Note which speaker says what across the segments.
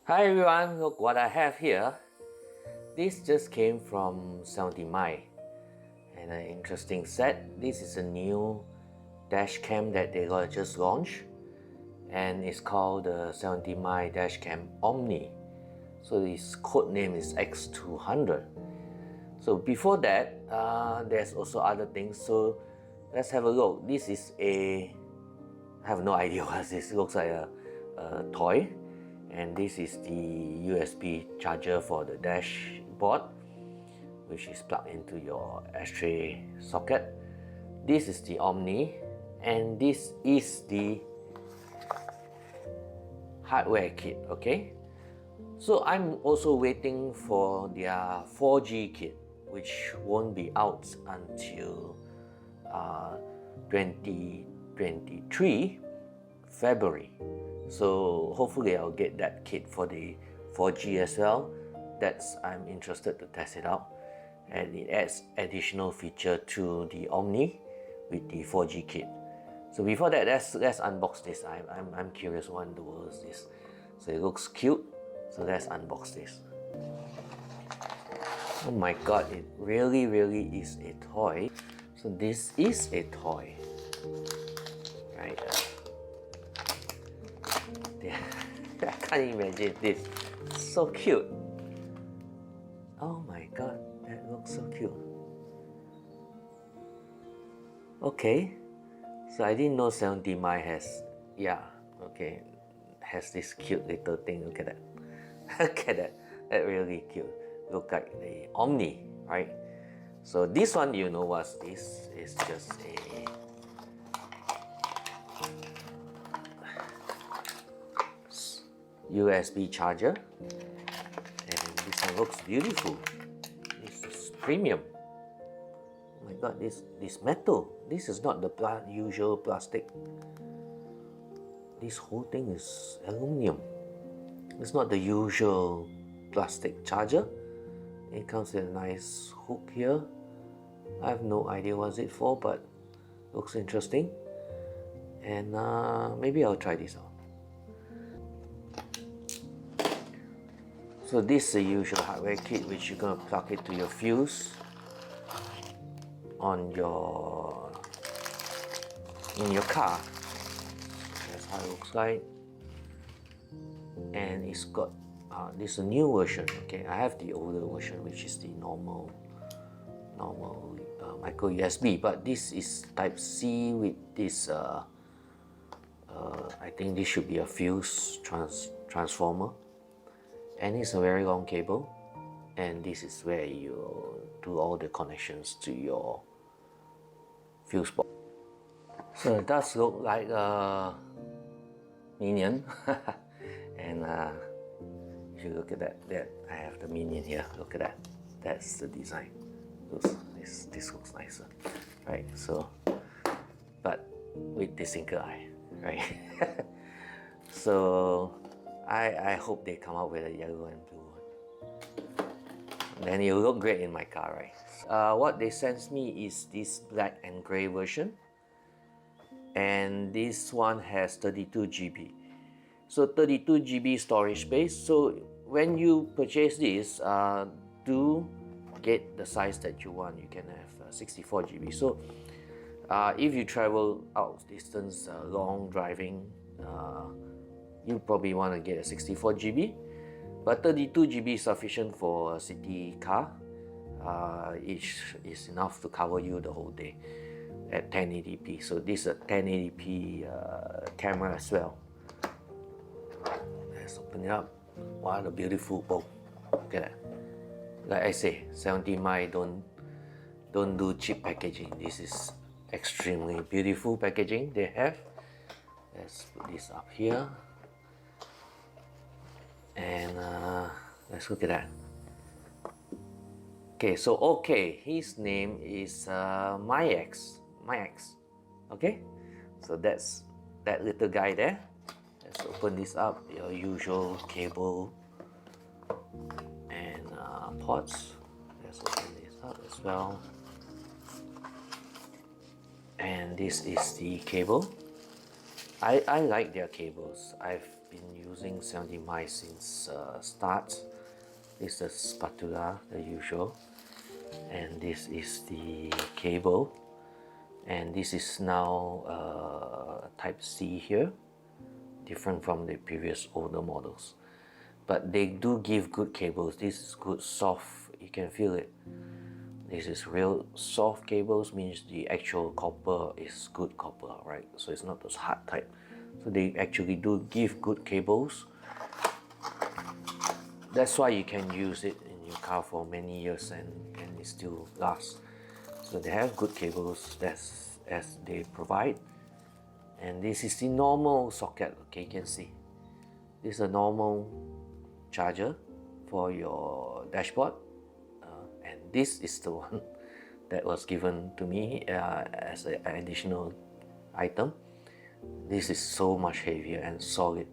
Speaker 1: Hi everyone, look what I have here. This just came from 70mai and an interesting set. This is a new dash cam that they got just launched and it's called the 70mai Dash Cam Omni. So its code name is X200. So before that, there's also other things. So let's have a look. This is I have no idea what this looks like, a toy. And this is the USB charger for the dashboard, which is plugged into your ashtray socket. This is the Omni, and this is the hardware kit. Okay, so I'm also waiting for their 4G kit, which won't be out until 2023 February. So hopefully I'll get that kit for the 4G as well. I'm interested to test it out, and it adds additional feature to the Omni with the 4G kit. So before that, let's unbox this. I'm curious what in the world is this. So it looks cute. So let's unbox this. Oh my god, it really is a toy. So this is a toy, right? I can't imagine this. So cute. Oh my god, that looks so cute. Okay, so I didn't know 70mai has, has this cute little thing. Look at that. Look at that. That really cute. Look like the Omni, right? So this one, you know what's this? It's just a USB charger, and this one looks beautiful. This is premium. Oh my god, this metal. This is not the usual plastic. This whole thing is aluminum. It's not the usual plastic charger. It comes with a nice hook here. I have no idea what it's for, but looks interesting. And maybe I'll try this out. So this is the usual hardware kit, which you're going to plug it to your fuse in your car. That's how it looks like. And it's got this is a new version. Okay, I have the older version, which is the normal micro USB, but this is Type C with this. I think this should be a fuse transformer. And it's a very long cable, and this is where you do all the connections to your fuse box. So it does look like a minion. And if you look at that, I have the minion here. Look at that. That's the design. This looks nicer, right? So, but with the single eye, right? So I hope they come out with a yellow and blue one. Then it'll look great in my car, right? What they sent me is this black and gray version. And this one has 32 GB. So 32 GB storage space. So when you purchase this, do get the size that you want. You can have 64 GB. So if you travel out distance, long driving, you probably want to get a 64 GB, but 32 GB is sufficient for a city car. It is enough to cover you the whole day at 1080p. So this is a 1080p camera as well. Let's open it up. What a beautiful bowl. Look at that. Like I say, 70mai don't do cheap packaging. This is extremely beautiful packaging they have. Let's put this up here. And let's look at that. Okay, so his name is MyX. Okay, so that's that little guy there. Let's open this up. Your usual cable and ports. Let's open this up as well. And this is the cable. I like their cables. I've been using 70mai since start. This is the spatula, the usual, and this is the cable, and this is now type C here, different from the previous older models. But they do give good cables. This is good soft, you can feel it. This is real soft cables, means the actual copper is good copper, right? So it's not those hard type. So they actually do give good cables. That's why you can use it in your car for many years and it still lasts. So they have good cables as they provide. And this is the normal socket, okay, you can see. This is a normal charger for your dashboard. And this is the one that was given to me as an additional item. This is so much heavier and solid.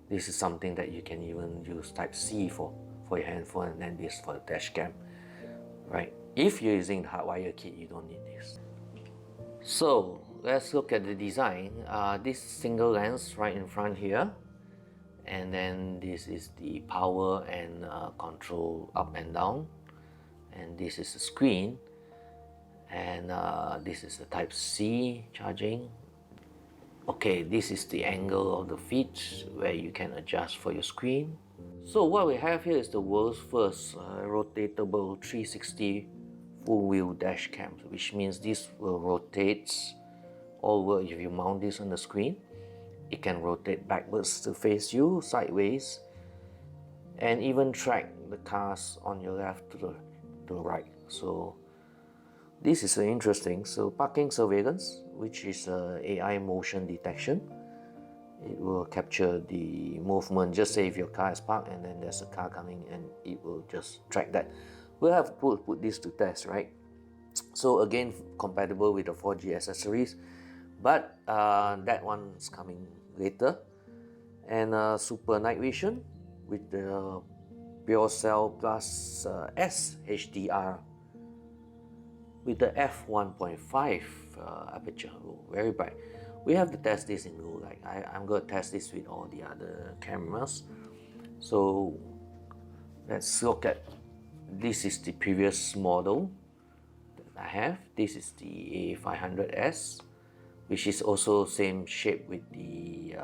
Speaker 1: This is something that you can even use type C for your handphone, and then this for the dash cam, right? If you're using the hardwire kit, you don't need this. So let's look at the design. This single lens right in front here, and then this is the power and control up and down, and this is the screen, and this is the type C charging. Okay, this is the angle of the feet where you can adjust for your screen. So what we have here is the world's first rotatable 360 full wheel dash cam, which means this will rotate over. If you mount this on the screen, it can rotate backwards to face you, sideways, and even track the cars on your left to the right. So this is interesting. So parking surveillance, which is AI motion detection. It will capture the movement. Just say if your car is parked and then there's a car coming, and it will just track that. We'll have to put this to test, right? So again, compatible with the 4G accessories, but that one is coming later. And super night vision with the PureCel Plus-S HDR with the f1.5 aperture, very bright. We have to test this in low light. I'm going to test this with all the other cameras. So let's look at, this is the previous model that I have. This is the A500S, which is also same shape with the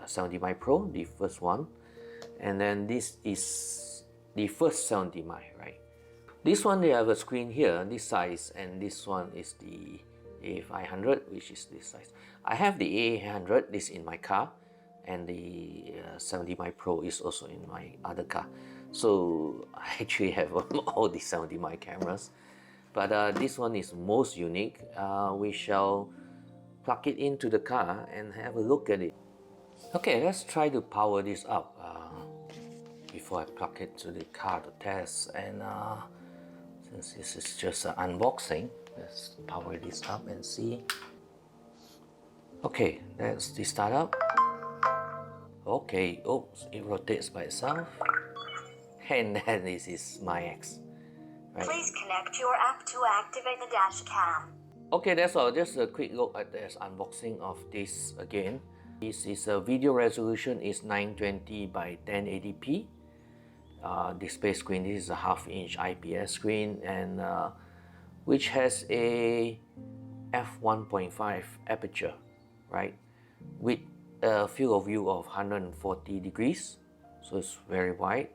Speaker 1: 70mai Pro, the first one. And then this is the first 70mai, right? This one, they have a screen here, this size, and this one is the A500, which is this size. I have the A800, this in my car, and the 70mai Pro is also in my other car. So I actually have all the 70mai cameras, but this one is most unique. We shall plug it into the car and have a look at it. Okay, let's try to power this up before I plug it to the car to test. And since this is just an unboxing, let's power this up and see. Okay, that's the startup. Okay, oops, it rotates by itself. And then this is my X. Right.
Speaker 2: Please connect your app to activate the dash cam.
Speaker 1: Okay, that's all. Just a quick look at this unboxing of this again. This is a video resolution is 920 by 1080p. Display screen, this is a half-inch IPS screen, and which has a f1.5 aperture, right, with a field of view of 140 degrees, so it's very wide.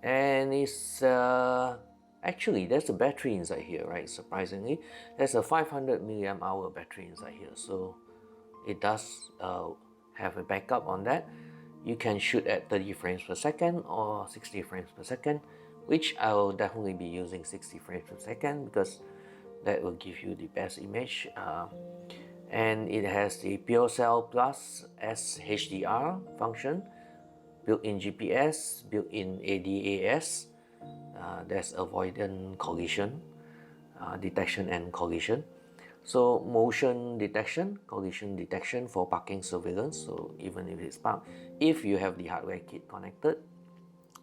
Speaker 1: And it's actually, there's a battery inside here, right? Surprisingly, there's a 500 milliamp hour battery inside here, so it does have a backup on that. You can shoot at 30 frames per second or 60 frames per second, which I will definitely be using 60 frames per second because that will give you the best image. And it has the PureCel Plus-S HDR function, built-in GPS, built-in ADAS. There's avoidant collision, detection and collision. So motion detection, collision detection for parking surveillance. So even if it's parked, if you have the hardware kit connected,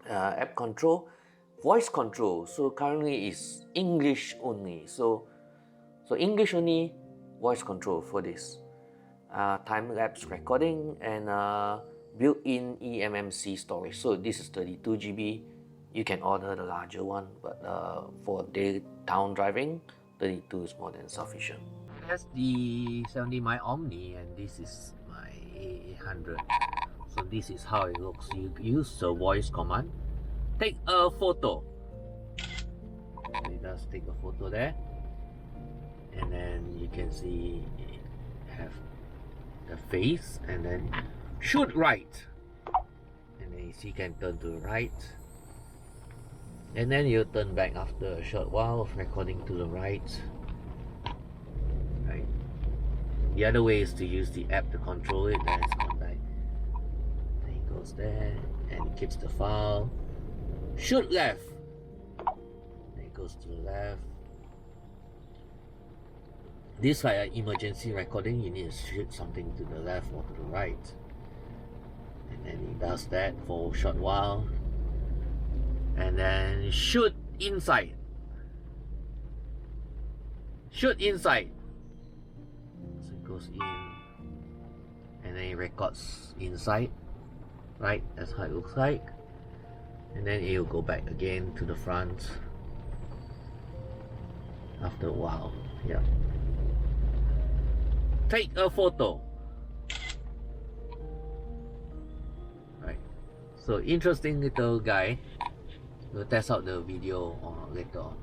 Speaker 1: app control, voice control. So currently it's English only. So English only, voice control for this. Time lapse recording and built-in eMMC storage. So this is 32 GB. You can order the larger one, but for day-town driving, 32 is more than sufficient. That's the 70mai Omni, and this is my A800. So this is how it looks. You use the voice command. Take a photo. So it does take a photo there, and then you can see it have the face, and then shoot right, and then you see you can turn to the right, and then you turn back after a short while of recording to the right. Right. The other way is to use the app to control it. Then it's gone back. Then it goes there and it keeps the file. Shoot left. Then it goes to the left. This like an emergency recording, you need to shoot something to the left or to the right. And then it does that for a short while. And then shoot inside. Shoot inside. So it goes in. And then it records inside. Right, that's how it looks like. And then it will go back again to the front after a while. Yeah. Take a photo. Right. So interesting little guy. We'll test out the video later on.